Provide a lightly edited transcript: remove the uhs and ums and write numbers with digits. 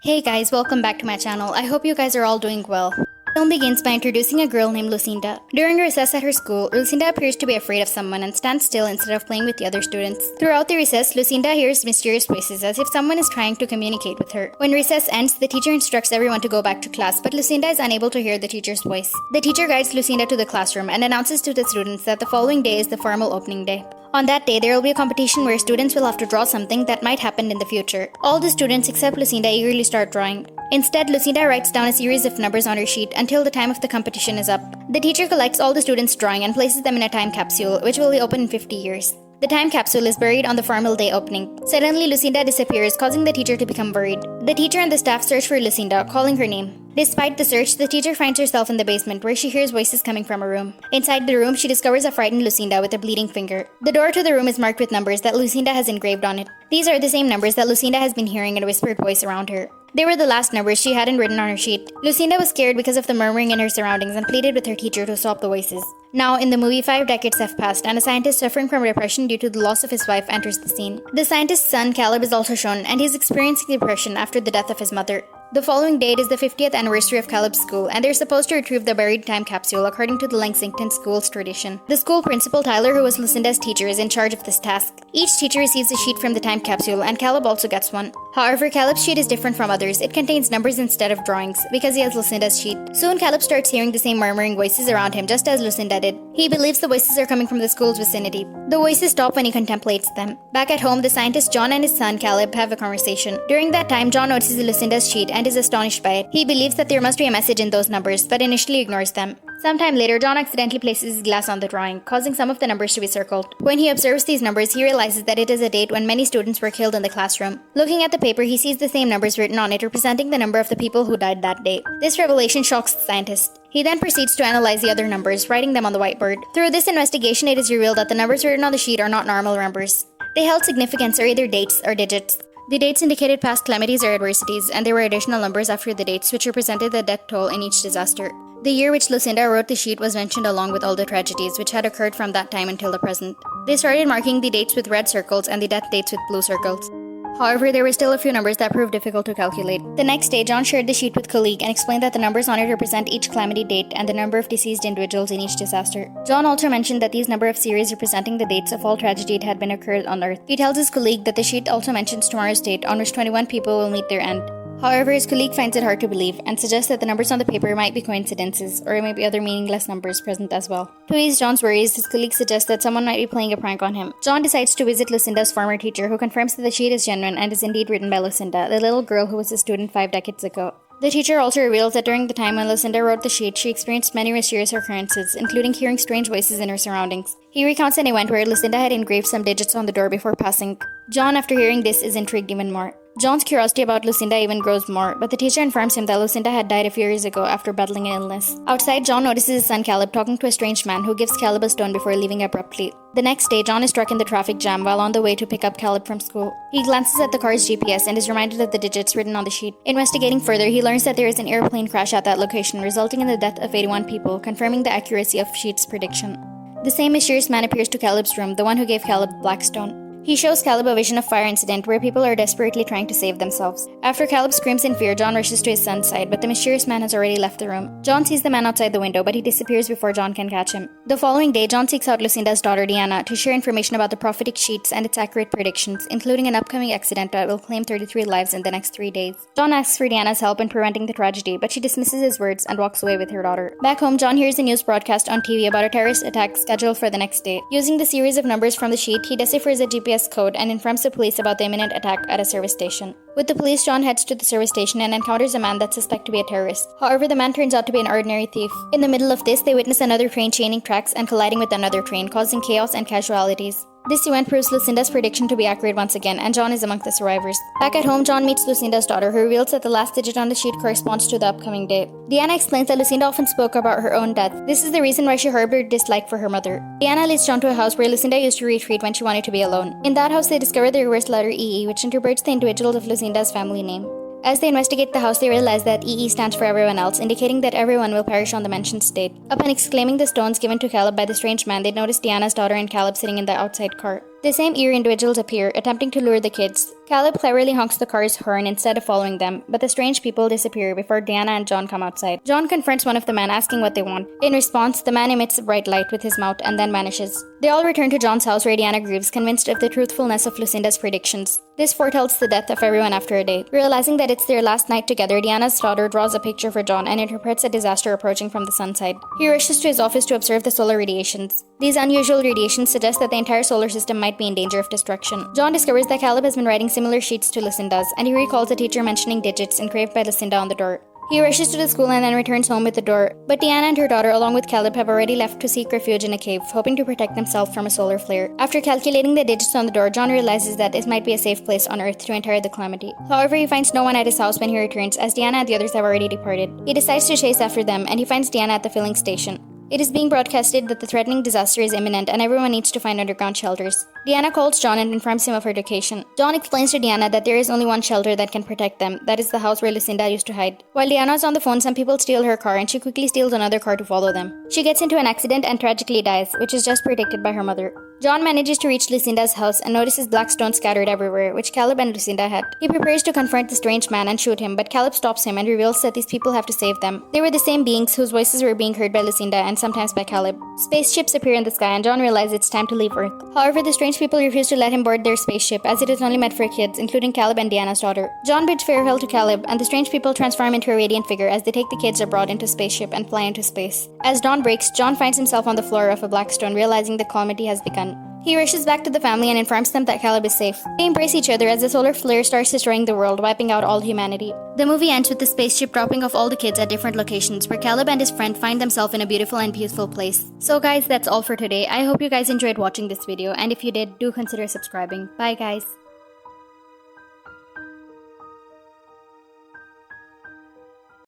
Hey guys, welcome back to my channel. I hope you guys are all doing well. The film begins by introducing a girl named Lucinda. During recess at her school, Lucinda appears to be afraid of someone and stands still instead of playing with the other students. Throughout the recess, Lucinda hears mysterious voices as if someone is trying to communicate with her. When recess ends, the teacher instructs everyone to go back to class, but Lucinda is unable to hear the teacher's voice. The teacher guides Lucinda to the classroom and announces to the students that the following day is the formal opening day. On that day, there will be a competition where students will have to draw something that might happen in the future. All the students except Lucinda eagerly start drawing. Instead, Lucinda writes down a series of numbers on her sheet until the time of the competition is up. The teacher collects all the students' drawing and places them in a time capsule, which will be open in 50 years. The time capsule is buried on the formal day opening. Suddenly, Lucinda disappears, causing the teacher to become worried. The teacher and the staff search for Lucinda, calling her name. Despite the search, the teacher finds herself in the basement where she hears voices coming from a room. Inside the room, she discovers a frightened Lucinda with a bleeding finger. The door to the room is marked with numbers that Lucinda has engraved on it. These are the same numbers that Lucinda has been hearing in a whispered voice around her. They were the last numbers she hadn't written on her sheet. Lucinda was scared because of the murmuring in her surroundings and pleaded with her teacher to stop the voices. Now, in the movie, 5 decades have passed, and a scientist suffering from depression due to the loss of his wife enters the scene. The scientist's son, Caleb, is also shown, and he is experiencing depression after the death of his mother. The following date is the 50th anniversary of Caleb's school, and they're supposed to retrieve the buried time capsule according to the Lexington school's tradition. The school principal, Tyler, who was Lucinda's teacher, is in charge of this task. Each teacher receives a sheet from the time capsule, and Caleb also gets one. However, Caleb's sheet is different from others. It contains numbers instead of drawings, because he has Lucinda's sheet. Soon, Caleb starts hearing the same murmuring voices around him, just as Lucinda did. He believes the voices are coming from the school's vicinity. The voices stop when he contemplates them. Back at home, the scientist John and his son, Caleb, have a conversation. During that time, John notices Lucinda's sheet and is astonished by it. He believes that there must be a message in those numbers, but initially ignores them. Sometime later, John accidentally places his glass on the drawing, causing some of the numbers to be circled. When he observes these numbers, he realizes that it is a date when many students were killed in the classroom. Looking at the paper, he sees the same numbers written on it, representing the number of the people who died that day. This revelation shocks the scientist. He then proceeds to analyze the other numbers, writing them on the whiteboard. Through this investigation, it is revealed that the numbers written on the sheet are not normal numbers. They held significance, or either dates or digits. The dates indicated past calamities or adversities, and there were additional numbers after the dates, which represented the death toll in each disaster. The year which Lucinda wrote the sheet was mentioned along with all the tragedies which had occurred from that time until the present. They started marking the dates with red circles and the death dates with blue circles. However, there were still a few numbers that proved difficult to calculate. The next day, John shared the sheet with a colleague and explained that the numbers on it represent each calamity date and the number of deceased individuals in each disaster. John also mentioned that these number of series representing the dates of all tragedy that had been occurred on Earth. He tells his colleague that the sheet also mentions tomorrow's date on which 21 people will meet their end. However, his colleague finds it hard to believe and suggests that the numbers on the paper might be coincidences, or it may be other meaningless numbers present as well. To ease John's worries, his colleague suggests that someone might be playing a prank on him. John decides to visit Lucinda's former teacher, who confirms that the sheet is genuine and is indeed written by Lucinda, the little girl who was a student 5 decades ago. The teacher also reveals that during the time when Lucinda wrote the sheet, she experienced many mysterious occurrences, including hearing strange voices in her surroundings. He recounts an event where Lucinda had engraved some digits on the door before passing. John, after hearing this, is intrigued even more. John's curiosity about Lucinda even grows more, but the teacher informs him that Lucinda had died a few years ago after battling an illness. Outside, John notices his son Caleb talking to a strange man who gives Caleb a stone before leaving abruptly. The next day, John is struck in the traffic jam while on the way to pick up Caleb from school. He glances at the car's GPS and is reminded of the digits written on the sheet. Investigating further, he learns that there is an airplane crash at that location, resulting in the death of 81 people, confirming the accuracy of Sheet's prediction. The same mysterious man appears to Caleb's room, the one who gave Caleb the black stone. He shows Caleb a vision of fire incident where people are desperately trying to save themselves. After Caleb screams in fear, John rushes to his son's side, but the mysterious man has already left the room. John sees the man outside the window, but he disappears before John can catch him. The following day, John seeks out Lucinda's daughter Diana to share information about the prophetic sheets and its accurate predictions, including an upcoming accident that will claim 33 lives in the next 3 days. John asks for Diana's help in preventing the tragedy, but she dismisses his words and walks away with her daughter. Back home, John hears a news broadcast on TV about a terrorist attack scheduled for the next day. Using the series of numbers from the sheet, he deciphers a GPS code and informs the police about the imminent attack at a service station. With the police, John heads to the service station and encounters a man that's suspected to be a terrorist. However, the man turns out to be an ordinary thief. In the middle of this, they witness another train chaining tracks and colliding with another train, causing chaos and casualties. This event proves Lucinda's prediction to be accurate once again, and John is among the survivors. Back at home, John meets Lucinda's daughter, who reveals that the last digit on the sheet corresponds to the upcoming day. Diana explains that Lucinda often spoke about her own death. This is the reason why she harbored dislike for her mother. Diana leads John to a house where Lucinda used to retreat when she wanted to be alone. In that house, they discover the reverse letter EE, which interprets the individuals of Lucinda's family name. As they investigate the house, they realize that EE stands for everyone else, indicating that everyone will perish on the mentioned date. Upon exclaiming the stones given to Caleb by the strange man, they notice Diana's daughter and Caleb sitting in the outside car. The same eerie individuals appear, attempting to lure the kids. Caleb cleverly honks the car's horn instead of following them, but the strange people disappear before Diana and John come outside. John confronts one of the men asking what they want. In response, the man emits a bright light with his mouth and then vanishes. They all return to John's house where Diana grieves, convinced of the truthfulness of Lucinda's predictions. This foretells the death of everyone after a day. Realizing that it's their last night together, Diana's daughter draws a picture for John and interprets a disaster approaching from the sun side. He rushes to his office to observe the solar radiations. These unusual radiations suggest that the entire solar system might be in danger of destruction. John discovers that Caleb has been writing similar sheets to Lucinda's, and he recalls a teacher mentioning digits engraved by Lucinda on the door. He rushes to the school and then returns home with the door, but Diana and her daughter along with Caleb have already left to seek refuge in a cave, hoping to protect themselves from a solar flare. After calculating the digits on the door, John realizes that this might be a safe place on Earth to enter the calamity. However, he finds no one at his house when he returns, as Diana and the others have already departed. He decides to chase after them, and he finds Diana at the filling station. It is being broadcasted that the threatening disaster is imminent and everyone needs to find underground shelters. Diana calls John and informs him of her location. John explains to Diana that there is only one shelter that can protect them, that is the house where Lucinda used to hide. While Diana is on the phone, some people steal her car and she quickly steals another car to follow them. She gets into an accident and tragically dies, which is just predicted by her mother. John manages to reach Lucinda's house and notices black stones scattered everywhere, which Caleb and Lucinda had. He prepares to confront the strange man and shoot him, but Caleb stops him and reveals that these people have to save them. They were the same beings whose voices were being heard by Lucinda and sometimes by Caleb. Spaceships appear in the sky and John realizes it's time to leave Earth. However, the strange people refuse to let him board their spaceship as it is only meant for kids, including Caleb and Diana's daughter. John bids farewell to Caleb, and the strange people transform into a radiant figure as they take the kids abroad into spaceship and fly into space. As dawn breaks, John finds himself on the floor of a black stone, realizing the calamity has begun. He rushes back to the family and informs them that Caleb is safe. They embrace each other as the solar flare starts destroying the world, wiping out all humanity. The movie ends with the spaceship dropping off all the kids at different locations, where Caleb and his friend find themselves in a beautiful and peaceful place. So guys, that's all for today. I hope you guys enjoyed watching this video, and if you did, do consider subscribing. Bye guys!